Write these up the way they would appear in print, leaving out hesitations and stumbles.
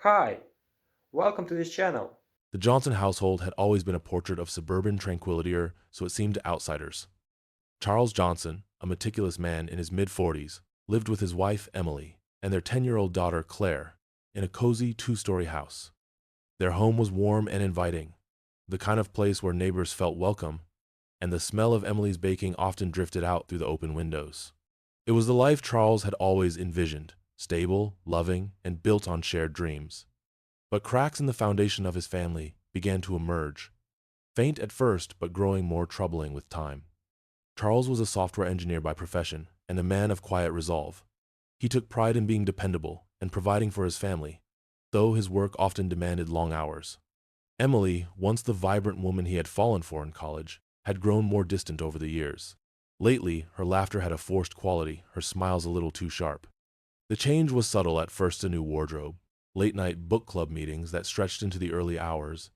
Hi, welcome to this channel. The Johnson household had always been a portrait of suburban tranquility, or so it seemed to outsiders. Charles Johnson, a meticulous man in his mid-40s, lived with his wife Emily and their 10-year-old daughter Claire in a cozy two-story house. Their home was warm and inviting, the kind of place where neighbors felt welcome, and the smell of Emily's baking often drifted out through the open windows. It was the life Charles had always envisioned, stable, loving, and built on shared dreams. But cracks in the foundation of his family began to emerge, faint at first but growing more troubling with time. Charles was a software engineer by profession and a man of quiet resolve. He took pride in being dependable and providing for his family, though his work often demanded long hours. Emily, once the vibrant woman he had fallen for in college, had grown more distant over the years. Lately, her laughter had a forced quality, her smiles a little too sharp. The change was subtle. At first, a new wardrobe, late-night book club meetings that stretched into the early hours,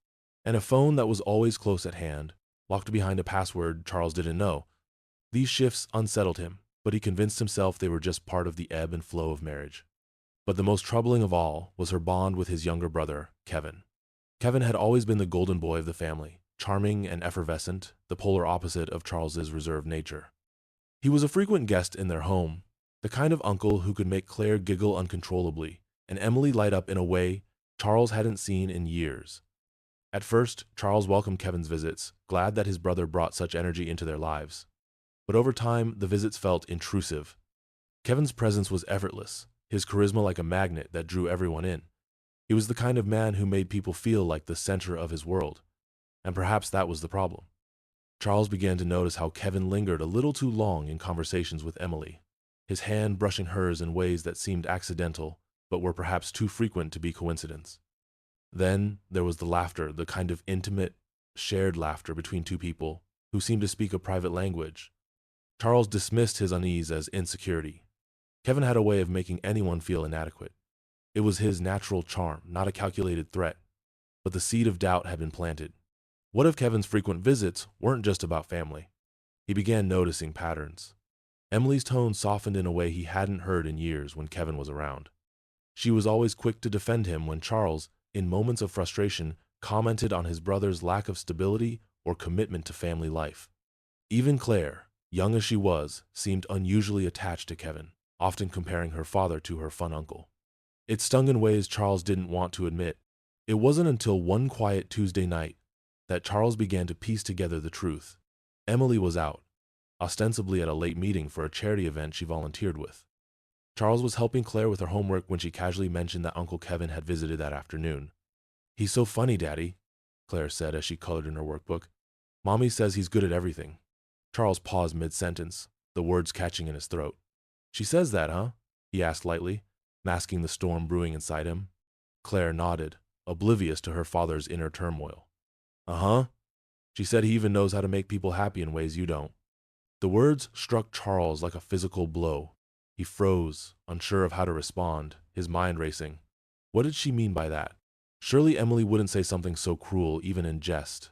and a phone that was always close at hand, locked behind a password Charles didn't know. These shifts unsettled him, but he convinced himself they were just part of the ebb and flow of marriage. But the most troubling of all was her bond with his younger brother, Kevin. Kevin had always been the golden boy of the family, charming and effervescent, the polar opposite of Charles's reserved nature. He was a frequent guest in their home, the kind of uncle who could make Claire giggle uncontrollably and Emily light up in a way Charles hadn't seen in years. At first, Charles welcomed Kevin's visits, glad that his brother brought such energy into their lives. But over time, the visits felt intrusive. Kevin's presence was effortless, his charisma like a magnet that drew everyone in. He was the kind of man who made people feel like the center of his world. And perhaps that was the problem. Charles began to notice how Kevin lingered a little too long in conversations with Emily, his hand brushing hers in ways that seemed accidental, but were perhaps too frequent to be coincidence. Then there was the laughter, the kind of intimate, shared laughter between two people who seemed to speak a private language. Charles dismissed his unease as insecurity. Kevin had a way of making anyone feel inadequate. It was his natural charm, not a calculated threat, but the seed of doubt had been planted. What if Kevin's frequent visits weren't just about family? He began noticing patterns. Emily's tone softened in a way he hadn't heard in years when Kevin was around. She was always quick to defend him when Charles, in moments of frustration, commented on his brother's lack of stability or commitment to family life. Even Claire, young as she was, seemed unusually attached to Kevin, often comparing her father to her fun uncle. It stung in ways Charles didn't want to admit. It wasn't until one quiet Tuesday night that Charles began to piece together the truth. Emily was out, ostensibly at a late meeting for a charity event she volunteered with. Charles was helping Claire with her homework when she casually mentioned that Uncle Kevin had visited that afternoon. "He's so funny, Daddy," Claire said as she colored in her workbook. "Mommy says he's good at everything." Charles paused mid-sentence, the words catching in his throat. "She says that, huh?" he asked lightly, masking the storm brewing inside him. Claire nodded, oblivious to her father's inner turmoil. "Uh-huh. She said he even knows how to make people happy in ways you don't." The words struck Charles like a physical blow. He froze, unsure of how to respond, his mind racing. What did she mean by that? Surely Emily wouldn't say something so cruel even in jest.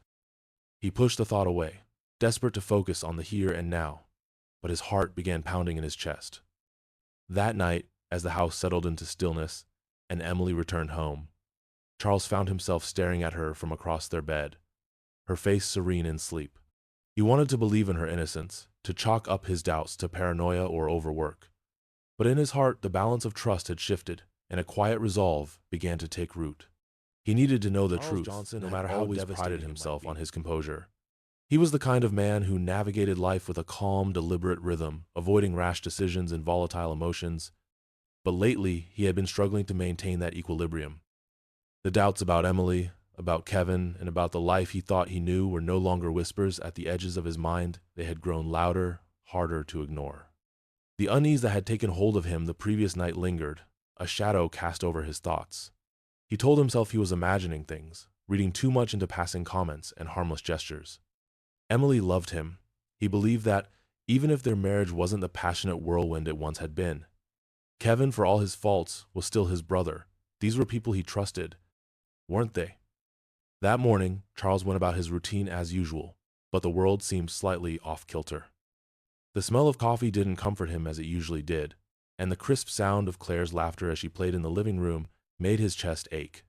He pushed the thought away, desperate to focus on the here and now, but his heart began pounding in his chest. That night, as the house settled into stillness and Emily returned home, Charles found himself staring at her from across their bed, her face serene in sleep. He wanted to believe in her innocence, to chalk up his doubts to paranoia or overwork. But in his heart, the balance of trust had shifted, and a quiet resolve began to take root. He needed to know the Charles truth, Johnson no had matter how always devastating prided it might himself be. on His composure. He was the kind of man who navigated life with a calm, deliberate rhythm, avoiding rash decisions and volatile emotions. But lately, he had been struggling to maintain that equilibrium. The doubts about Emily, about Kevin, and about the life he thought he knew were no longer whispers at the edges of his mind. They had grown louder, harder to ignore. The unease that had taken hold of him the previous night lingered, a shadow cast over his thoughts. He told himself he was imagining things, reading too much into passing comments and harmless gestures. Emily loved him. He believed that, even if their marriage wasn't the passionate whirlwind it once had been. Kevin, for all his faults, was still his brother. These were people he trusted, weren't they? That morning, Charles went about his routine as usual, but the world seemed slightly off-kilter. The smell of coffee didn't comfort him as it usually did, and the crisp sound of Claire's laughter as she played in the living room made his chest ache.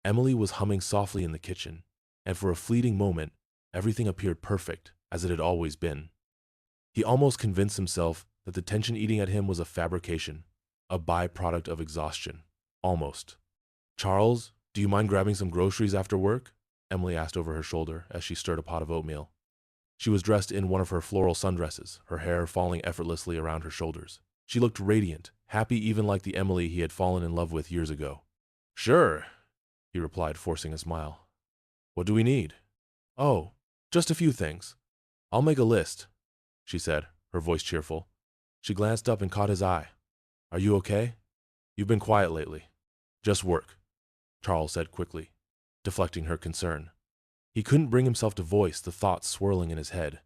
Emily was humming softly in the kitchen, and for a fleeting moment, everything appeared perfect, as it had always been. He almost convinced himself that the tension eating at him was a fabrication, a byproduct of exhaustion. Almost. "Charles, do you mind grabbing some groceries after work?" Emily asked over her shoulder as she stirred a pot of oatmeal. She was dressed in one of her floral sundresses, her hair falling effortlessly around her shoulders. She looked radiant, happy even like the Emily he had fallen in love with years ago. "Sure," he replied, forcing a smile. "What do we need?" "Oh, just a few things. I'll make a list," she said, her voice cheerful. She glanced up and caught his eye. "Are you okay? You've been quiet lately." "Just work," Charles said quickly, deflecting her concern. He couldn't bring himself to voice the thoughts swirling in his head.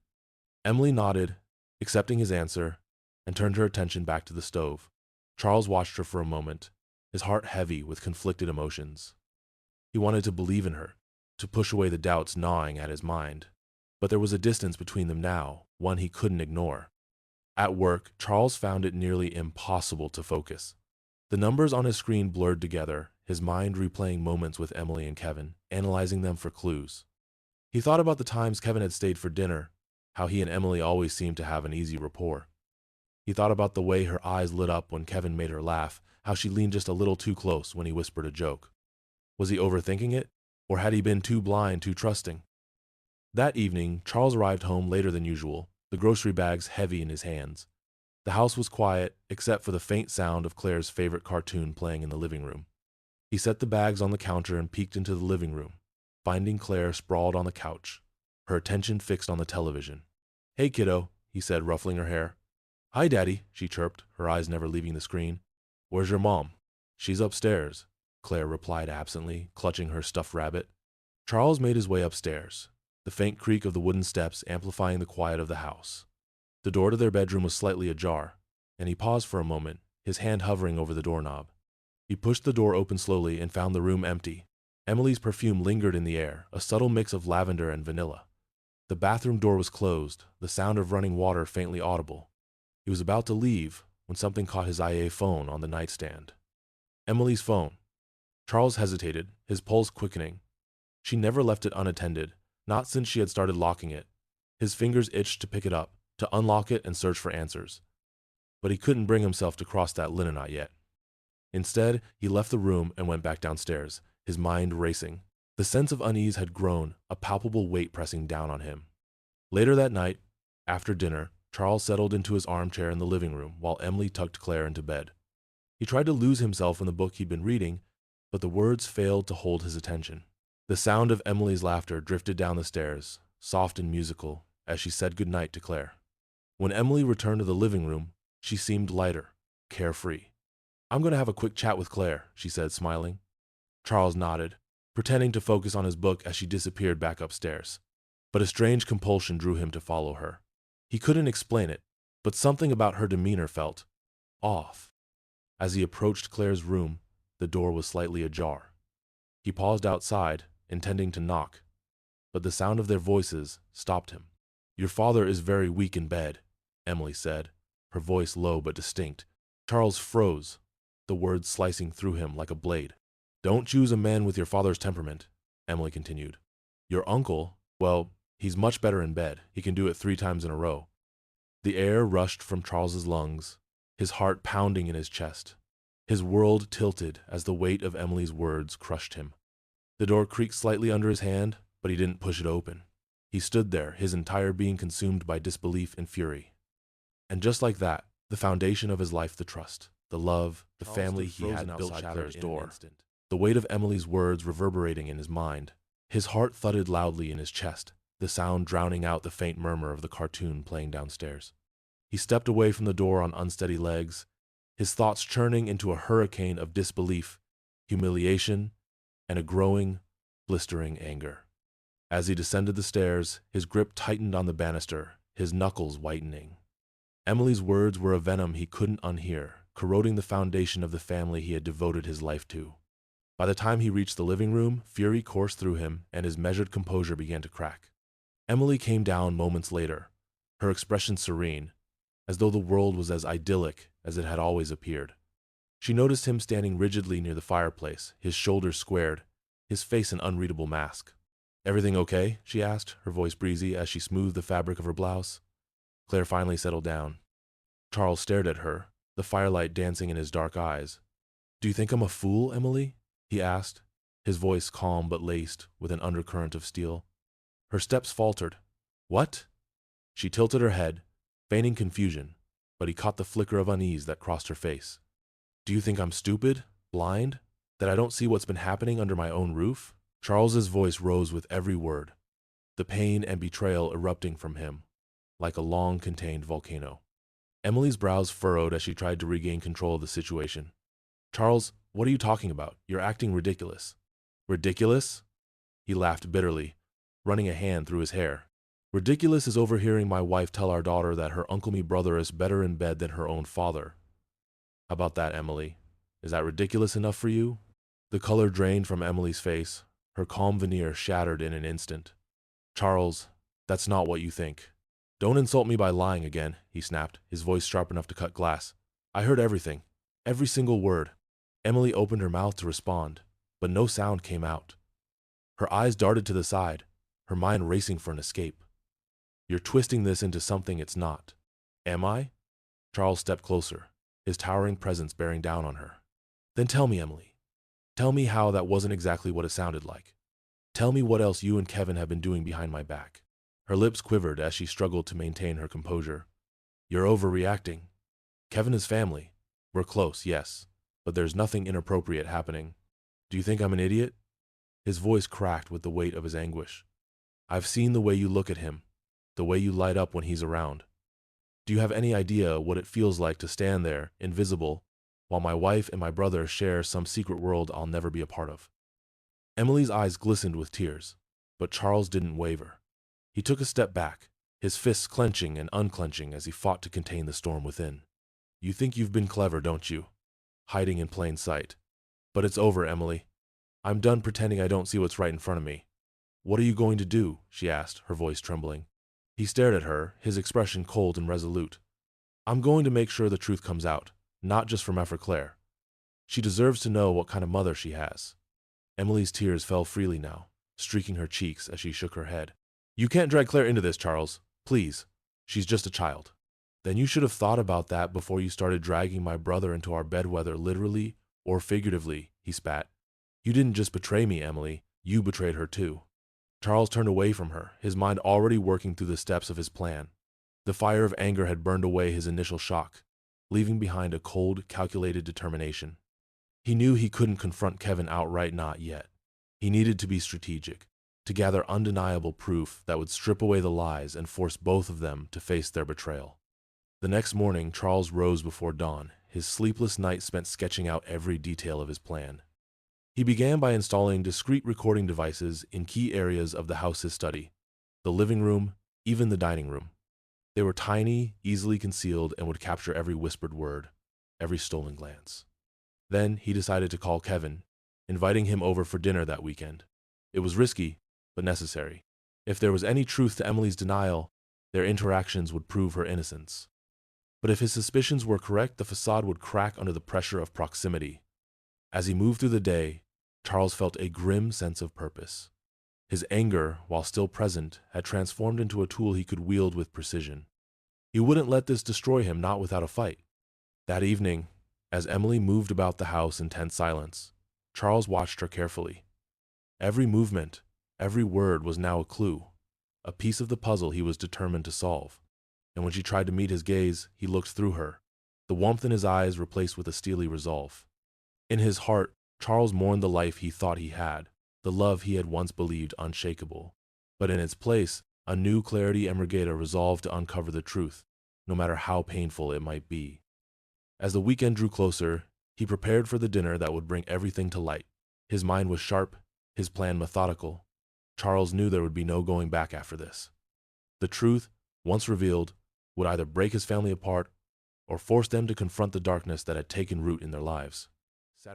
Emily nodded, accepting his answer, and turned her attention back to the stove. Charles watched her for a moment, his heart heavy with conflicted emotions. He wanted to believe in her, to push away the doubts gnawing at his mind. But there was a distance between them now, one he couldn't ignore. At work, Charles found it nearly impossible to focus. The numbers on his screen blurred together, his mind replaying moments with Emily and Kevin, analyzing them for clues. He thought about the times Kevin had stayed for dinner, how he and Emily always seemed to have an easy rapport. He thought about the way her eyes lit up when Kevin made her laugh, how she leaned just a little too close when he whispered a joke. Was he overthinking it, or had he been too blind, too trusting? That evening, Charles arrived home later than usual, the grocery bags heavy in his hands. The house was quiet, except for the faint sound of Claire's favorite cartoon playing in the living room. He set the bags on the counter and peeked into the living room, finding Claire sprawled on the couch, her attention fixed on the television. "Hey, kiddo," he said, ruffling her hair. "Hi, Daddy," she chirped, her eyes never leaving the screen. "Where's your mom?" "She's upstairs," Claire replied absently, clutching her stuffed rabbit. Charles made his way upstairs, the faint creak of the wooden steps amplifying the quiet of the house. The door to their bedroom was slightly ajar, and he paused for a moment, his hand hovering over the doorknob. He pushed the door open slowly and found the room empty. Emily's perfume lingered in the air, a subtle mix of lavender and vanilla. The bathroom door was closed, the sound of running water faintly audible. He was about to leave when something caught his eye phone on the nightstand. Emily's phone. Charles hesitated, his pulse quickening. She never left it unattended, not since she had started locking it. His fingers itched to pick it up, to unlock it and search for answers. But he couldn't bring himself to cross that linen knot yet. Instead, he left the room and went back downstairs, his mind racing. The sense of unease had grown, a palpable weight pressing down on him. Later that night, after dinner, Charles settled into his armchair in the living room while Emily tucked Claire into bed. He tried to lose himself in the book he'd been reading, but the words failed to hold his attention. The sound of Emily's laughter drifted down the stairs, soft and musical, as she said goodnight to Claire. When Emily returned to the living room, she seemed lighter, carefree. "I'm going to have a quick chat with Claire," she said, smiling. Charles nodded, pretending to focus on his book as she disappeared back upstairs. But a strange compulsion drew him to follow her. He couldn't explain it, but something about her demeanor felt off. As he approached Claire's room, the door was slightly ajar. He paused outside, intending to knock, but the sound of their voices stopped him. "Your father is very weak in bed," Emily said, her voice low but distinct. Charles froze, the words slicing through him like a blade. "Don't choose a man with your father's temperament," Emily continued. "Your uncle, well, he's much better in bed. He can do it 3 times in a row." The air rushed from Charles's lungs, his heart pounding in his chest. His world tilted as the weight of Emily's words crushed him. The door creaked slightly under his hand, but he didn't push it open. He stood there, his entire being consumed by disbelief and fury. And just like that, the foundation of his life, the trust, the love, the family he had built shattered his door. The weight of Emily's words reverberating in his mind. His heart thudded loudly in his chest, the sound drowning out the faint murmur of the cartoon playing downstairs. He stepped away from the door on unsteady legs, his thoughts churning into a hurricane of disbelief, humiliation, and a growing, blistering anger. As he descended the stairs, his grip tightened on the banister, his knuckles whitening. Emily's words were a venom he couldn't unhear, corroding the foundation of the family he had devoted his life to. By the time he reached the living room, fury coursed through him, and his measured composure began to crack. Emily came down moments later, her expression serene, as though the world was as idyllic as it had always appeared. She noticed him standing rigidly near the fireplace, his shoulders squared, his face an unreadable mask. "Everything okay?" she asked, her voice breezy as she smoothed the fabric of her blouse. Claire finally settled down. Charles stared at her, the firelight dancing in his dark eyes. "Do you think I'm a fool, Emily?" he asked, his voice calm but laced with an undercurrent of steel. Her steps faltered. "What?" She tilted her head, feigning confusion, but he caught the flicker of unease that crossed her face. "Do you think I'm stupid? Blind? That I don't see what's been happening under my own roof?" Charles's voice rose with every word, the pain and betrayal erupting from him, like a long-contained volcano. Emily's brows furrowed as she tried to regain control of the situation. "Charles, what are you talking about? You're acting ridiculous." "Ridiculous?" He laughed bitterly, running a hand through his hair. "Ridiculous is overhearing my wife tell our daughter that her uncle-me brother is better in bed than her own father. How about that, Emily? Is that ridiculous enough for you?" The color drained from Emily's face, her calm veneer shattered in an instant. "Charles, that's not what you think. Don't insult me by lying again," he snapped, his voice sharp enough to cut glass. "I heard everything, every single word." Emily opened her mouth to respond, but no sound came out. Her eyes darted to the side, her mind racing for an escape. "You're twisting this into something it's not." "Am I?" Charles stepped closer, his towering presence bearing down on her. "Then tell me, Emily. Tell me how that wasn't exactly what it sounded like. Tell me what else you and Kevin have been doing behind my back." Her lips quivered as she struggled to maintain her composure. "You're overreacting. Kevin is family. We're close, yes, but there's nothing inappropriate happening. Do you think I'm an idiot?" His voice cracked with the weight of his anguish. "I've seen the way you look at him, the way you light up when he's around. Do you have any idea what it feels like to stand there, invisible, while my wife and my brother share some secret world I'll never be a part of?" Emily's eyes glistened with tears, but Charles didn't waver. He took a step back, his fists clenching and unclenching as he fought to contain the storm within. "You think you've been clever, don't you? Hiding in plain sight. But it's over, Emily. I'm done pretending I don't see what's right in front of me." "What are you going to do?" she asked, her voice trembling. He stared at her, his expression cold and resolute. "I'm going to make sure the truth comes out, not just from for Claire. She deserves to know what kind of mother she has." Emily's tears fell freely now, streaking her cheeks as she shook her head. "You can't drag Claire into this, Charles. Please. She's just a child." "Then you should have thought about that before you started dragging my brother into our bed, whether literally or figuratively," he spat. "You didn't just betray me, Emily. You betrayed her too." Charles turned away from her, his mind already working through the steps of his plan. The fire of anger had burned away his initial shock, leaving behind a cold, calculated determination. He knew he couldn't confront Kevin outright, not yet. He needed to be strategic, to gather undeniable proof that would strip away the lies and force both of them to face their betrayal. The next morning, Charles rose before dawn, his sleepless night spent sketching out every detail of his plan. He began by installing discrete recording devices in key areas of the house's study, the living room, even the dining room. They were tiny, easily concealed, and would capture every whispered word, every stolen glance. Then he decided to call Kevin, inviting him over for dinner that weekend. It was risky, but necessary. If there was any truth to Emily's denial, their interactions would prove her innocence. But if his suspicions were correct, the facade would crack under the pressure of proximity. As he moved through the day, Charles felt a grim sense of purpose. His anger, while still present, had transformed into a tool he could wield with precision. He wouldn't let this destroy him, not without a fight. That evening, as Emily moved about the house in tense silence, Charles watched her carefully. Every movement, every word was now a clue, a piece of the puzzle he was determined to solve. And when she tried to meet his gaze, he looked through her, the warmth in his eyes replaced with a steely resolve. In his heart, Charles mourned the life he thought he had, the love he had once believed unshakable. But in its place, a new clarity Emmergeda resolved to uncover the truth, no matter how painful it might be. As the weekend drew closer, he prepared for the dinner that would bring everything to light. His mind was sharp, his plan methodical. Charles knew there would be no going back after this. The truth, once revealed, would either break his family apart or force them to confront the darkness that had taken root in their lives.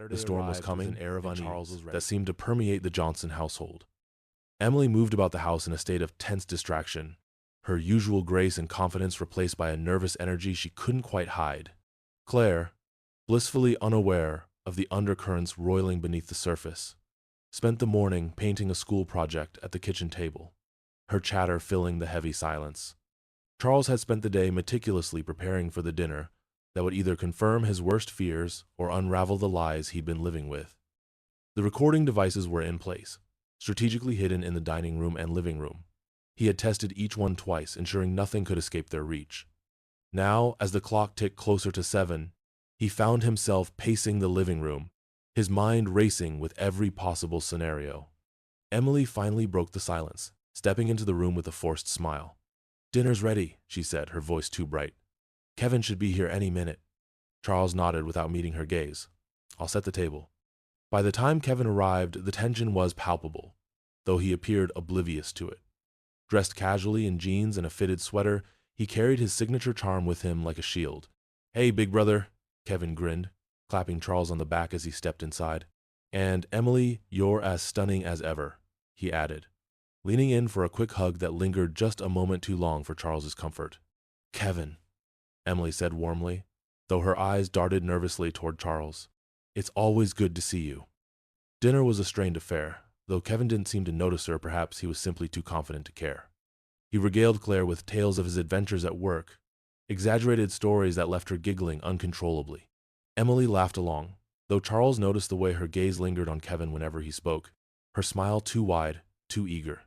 The storm was coming, an air of unease that seemed to permeate the Johnson household. Emily moved about the house in a state of tense distraction, her usual grace and confidence replaced by a nervous energy she couldn't quite hide. Claire, blissfully unaware of the undercurrents roiling beneath the surface, spent the morning painting a school project at the kitchen table, her chatter filling the heavy silence. Charles had spent the day meticulously preparing for the dinner that would either confirm his worst fears or unravel the lies he'd been living with. The recording devices were in place, strategically hidden in the dining room and living room. He had tested each one twice, ensuring nothing could escape their reach. Now, as the clock ticked closer to 7, he found himself pacing the living room, his mind racing with every possible scenario. Emily finally broke the silence, stepping into the room with a forced smile. "Dinner's ready," she said, her voice too bright. "Kevin should be here any minute." Charles nodded without meeting her gaze. "I'll set the table." By the time Kevin arrived, the tension was palpable, though he appeared oblivious to it. Dressed casually in jeans and a fitted sweater, he carried his signature charm with him like a shield. "Hey, big brother," Kevin grinned, clapping Charles on the back as he stepped inside. "And Emily, you're as stunning as ever," he added, leaning in for a quick hug that lingered just a moment too long for Charles's comfort. "Kevin," Emily said warmly, though her eyes darted nervously toward Charles. "It's always good to see you." Dinner was a strained affair, though Kevin didn't seem to notice her. Perhaps he was simply too confident to care. He regaled Claire with tales of his adventures at work, exaggerated stories that left her giggling uncontrollably. Emily laughed along, though Charles noticed the way her gaze lingered on Kevin whenever he spoke, her smile too wide, too eager.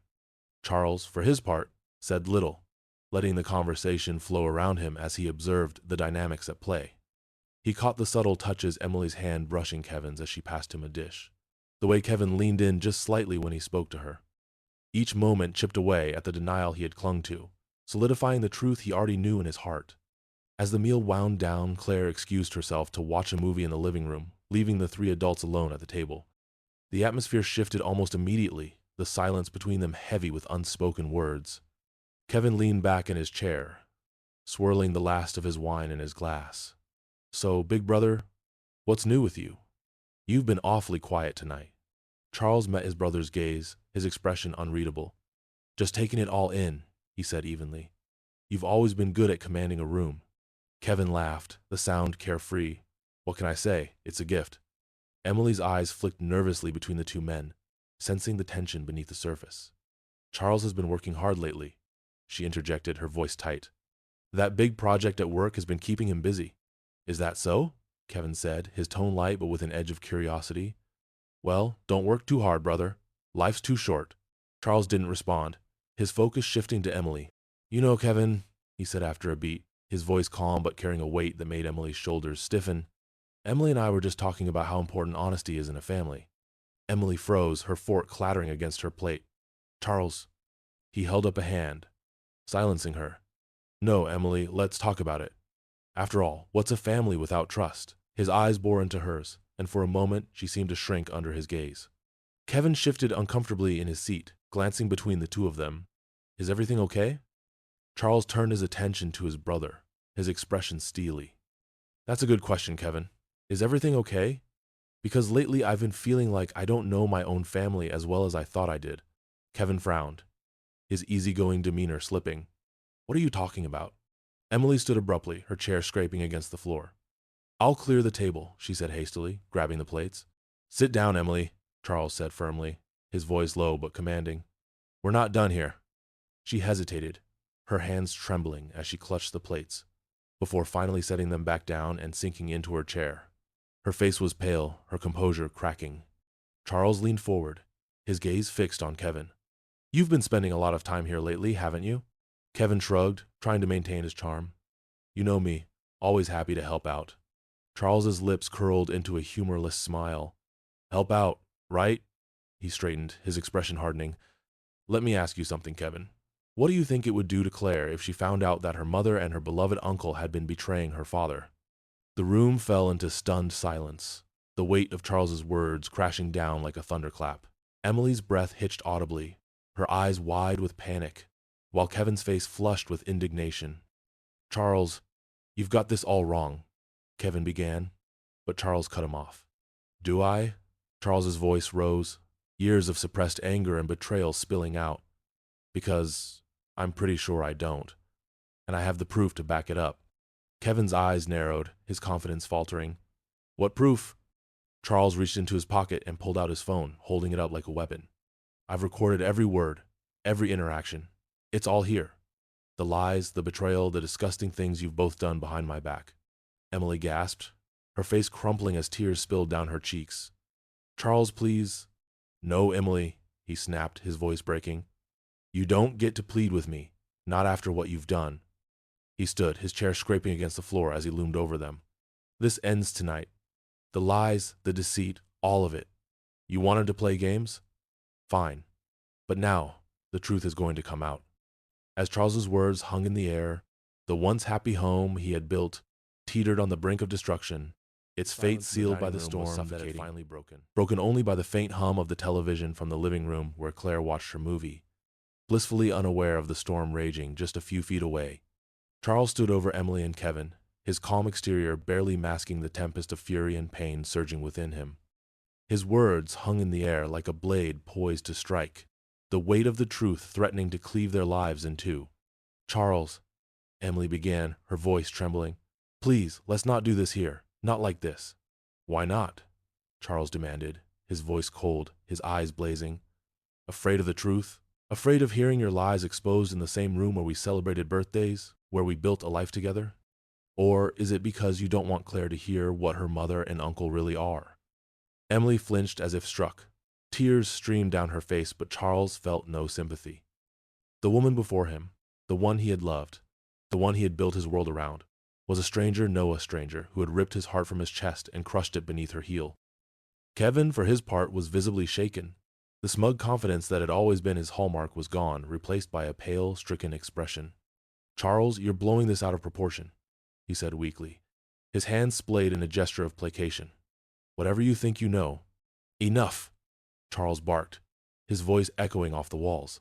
Charles, for his part, said little, letting the conversation flow around him as he observed the dynamics at play. He caught the subtle touches Emily's hand brushing Kevin's as she passed him a dish, the way Kevin leaned in just slightly when he spoke to her. Each moment chipped away at the denial he had clung to, solidifying the truth he already knew in his heart. As the meal wound down, Claire excused herself to watch a movie in the living room, leaving the three adults alone at the table. The atmosphere shifted almost immediately, the silence between them heavy with unspoken words. Kevin leaned back in his chair, swirling the last of his wine in his glass. "So, big brother, what's new with you? You've been awfully quiet tonight." Charles met his brother's gaze, his expression unreadable. "Just taking it all in," he said evenly. "You've always been good at commanding a room." Kevin laughed, the sound carefree. "What can I say? It's a gift." Emily's eyes flicked nervously between the two men, sensing the tension beneath the surface. "Charles has been working hard lately," she interjected, her voice tight. "That big project at work has been keeping him busy." "Is that so?" Kevin said, his tone light but with an edge of curiosity. "Well, don't work too hard, brother. Life's too short." Charles didn't respond, his focus shifting to Emily. "You know, Kevin," he said after a beat, his voice calm but carrying a weight that made Emily's shoulders stiffen. "Emily and I were just talking about how important honesty is in a family." Emily froze, her fork clattering against her plate. "Charles," he held up a hand, silencing her. "No, Emily, let's talk about it. After all, what's a family without trust?" His eyes bore into hers, and for a moment she seemed to shrink under his gaze. Kevin shifted uncomfortably in his seat, glancing between the two of them. "Is everything okay?" Charles turned his attention to his brother, his expression steely. "That's a good question, Kevin. Is everything okay? Because lately I've been feeling like I don't know my own family as well as I thought I did." Kevin frowned, his easygoing demeanor slipping. "What are you talking about?" Emily stood abruptly, her chair scraping against the floor. "I'll clear the table," she said hastily, grabbing the plates. "Sit down, Emily," Charles said firmly, his voice low but commanding. "We're not done here." She hesitated, her hands trembling as she clutched the plates, before finally setting them back down and sinking into her chair. Her face was pale, her composure cracking. Charles leaned forward, his gaze fixed on Kevin. "You've been spending a lot of time here lately, haven't you?" Kevin shrugged, trying to maintain his charm. "You know me, always happy to help out." Charles's lips curled into a humorless smile. "Help out, right?" He straightened, his expression hardening. "Let me ask you something, Kevin. What do you think it would do to Claire if she found out that her mother and her beloved uncle had been betraying her father?" The room fell into stunned silence, the weight of Charles's words crashing down like a thunderclap. Emily's breath hitched audibly, her eyes wide with panic, while Kevin's face flushed with indignation. "Charles, you've got this all wrong," Kevin began, but Charles cut him off. "Do I?" Charles's voice rose, years of suppressed anger and betrayal spilling out. "Because I'm pretty sure I don't, and I have the proof to back it up." Kevin's eyes narrowed, his confidence faltering. What proof? Charles reached into his pocket and pulled out his phone, holding it up like a weapon. I've recorded every word, every interaction. It's all here. The lies, the betrayal, the disgusting things you've both done behind my back. Emily gasped, her face crumpling as tears spilled down her cheeks. Charles, please. No, Emily, he snapped, his voice breaking. You don't get to plead with me, not after what you've done. He stood, his chair scraping against the floor as he loomed over them. This ends tonight. The lies, the deceit, all of it. You wanted to play games? Fine. But now, the truth is going to come out. As Charles's words hung in the air, the once happy home he had built teetered on the brink of destruction, its fate sealed by the storm that had finally broken only by the faint hum of the television from the living room where Claire watched her movie, blissfully unaware of the storm raging just a few feet away. Charles stood over Emily and Kevin, his calm exterior barely masking the tempest of fury and pain surging within him. His words hung in the air like a blade poised to strike, the weight of the truth threatening to cleave their lives in two. Charles, Emily began, her voice trembling. Please, let's not do this here. Not like this. Why not? Charles demanded, his voice cold, his eyes blazing. Afraid of the truth? Afraid of hearing your lies exposed in the same room where we celebrated birthdays, where we built a life together? Or is it because you don't want Claire to hear what her mother and uncle really are? Emily flinched as if struck. Tears streamed down her face, but Charles felt no sympathy. The woman before him, the one he had loved, the one he had built his world around, was a stranger, no a stranger, who had ripped his heart from his chest and crushed it beneath her heel. Kevin, for his part, was visibly shaken. The smug confidence that had always been his hallmark was gone, replaced by a pale, stricken expression. Charles, you're blowing this out of proportion, he said weakly, his hands splayed in a gesture of placation. Whatever you think you know. Enough! Charles barked, his voice echoing off the walls.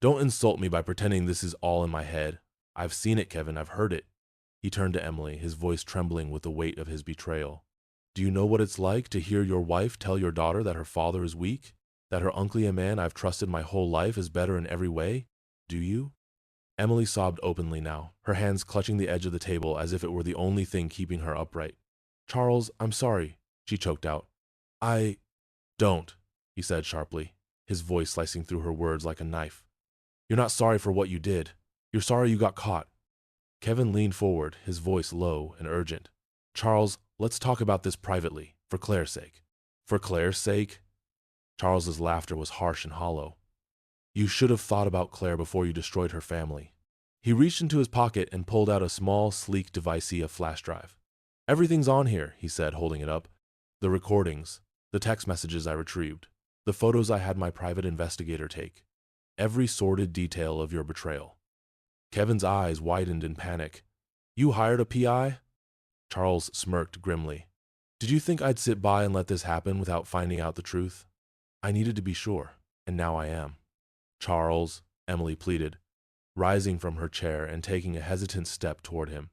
Don't insult me by pretending this is all in my head. I've seen it, Kevin, I've heard it. He turned to Emily, his voice trembling with the weight of his betrayal. Do you know what it's like to hear your wife tell your daughter that her father is weak? That her uncle, a man I've trusted my whole life, is better in every way? Do you? Emily sobbed openly now, her hands clutching the edge of the table as if it were the only thing keeping her upright. Charles, I'm sorry, she choked out. I don't, he said sharply, his voice slicing through her words like a knife. You're not sorry for what you did. You're sorry you got caught. Kevin leaned forward, his voice low and urgent. Charles, let's talk about this privately, for Claire's sake. For Claire's sake? Charles's laughter was harsh and hollow. You should have thought about Claire before you destroyed her family. He reached into his pocket and pulled out a small, sleek device-y flash drive. Everything's on here, he said, holding it up. The recordings, the text messages I retrieved, the photos I had my private investigator take. Every sordid detail of your betrayal. Kevin's eyes widened in panic. You hired a PI? Charles smirked grimly. Did you think I'd sit by and let this happen without finding out the truth? I needed to be sure, and now I am. Charles, Emily pleaded, rising from her chair and taking a hesitant step toward him.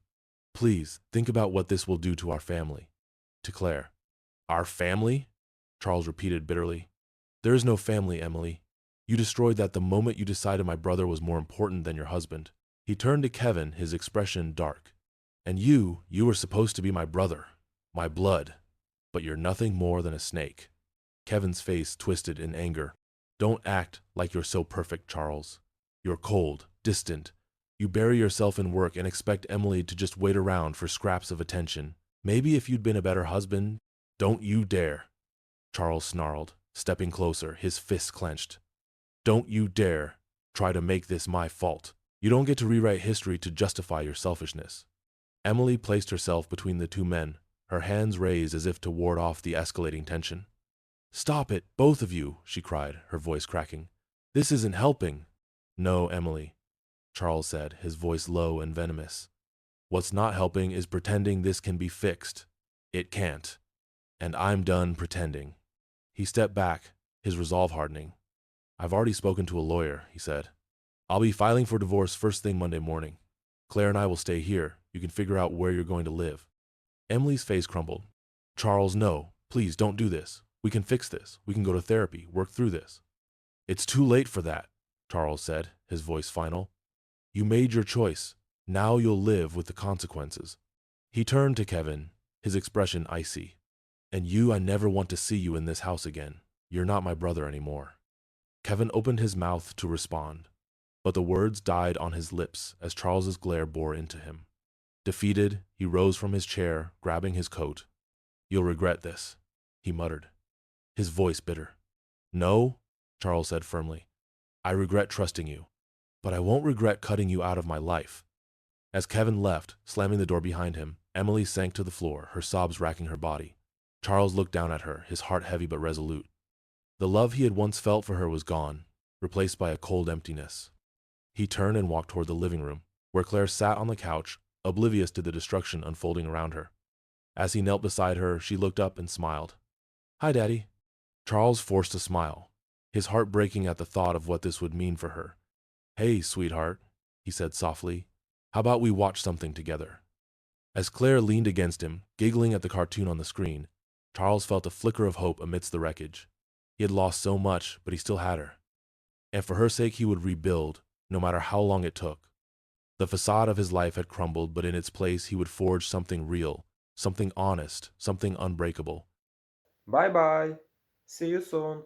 Please, think about what this will do to our family. To Claire. Our family? Charles repeated bitterly. There is no family, Emily. You destroyed that the moment you decided my brother was more important than your husband. He turned to Kevin, his expression dark. And you were supposed to be my brother, my blood, but you're nothing more than a snake. Kevin's face twisted in anger. Don't act like you're so perfect, Charles. You're cold, distant. You bury yourself in work and expect Emily to just wait around for scraps of attention. Maybe if you'd been a better husband. Don't you dare. Charles snarled, stepping closer, his fists clenched. Don't you dare try to make this my fault. You don't get to rewrite history to justify your selfishness. Emily placed herself between the two men, her hands raised as if to ward off the escalating tension. Stop it, both of you, she cried, her voice cracking. This isn't helping. No, Emily, Charles said, his voice low and venomous. What's not helping is pretending this can be fixed. It can't. And I'm done pretending. He stepped back, his resolve hardening. I've already spoken to a lawyer, he said. I'll be filing for divorce first thing Monday morning. Claire and I will stay here. You can figure out where you're going to live. Emily's face crumbled. Charles, no. Please don't do this. We can fix this. We can go to therapy, work through this. It's too late for that, Charles said, his voice final. You made your choice. Now you'll live with the consequences. He turned to Kevin, his expression icy. And you, I never want to see you in this house again. You're not my brother anymore. Kevin opened his mouth to respond, but the words died on his lips as Charles's glare bore into him. Defeated, he rose from his chair, grabbing his coat. You'll regret this, he muttered, his voice bitter. No, Charles said firmly. I regret trusting you, but I won't regret cutting you out of my life. As Kevin left, slamming the door behind him, Emily sank to the floor, her sobs racking her body. Charles looked down at her, his heart heavy but resolute. The love he had once felt for her was gone, replaced by a cold emptiness. He turned and walked toward the living room, where Claire sat on the couch, oblivious to the destruction unfolding around her. As he knelt beside her, she looked up and smiled. Hi, Daddy. Charles forced a smile, his heart breaking at the thought of what this would mean for her. Hey, sweetheart, he said softly. How about we watch something together? As Claire leaned against him, giggling at the cartoon on the screen, Charles felt a flicker of hope amidst the wreckage. He had lost so much, but he still had her. And for her sake he would rebuild, no matter how long it took. The facade of his life had crumbled, but in its place he would forge something real, something honest, something unbreakable. Bye bye. See you soon.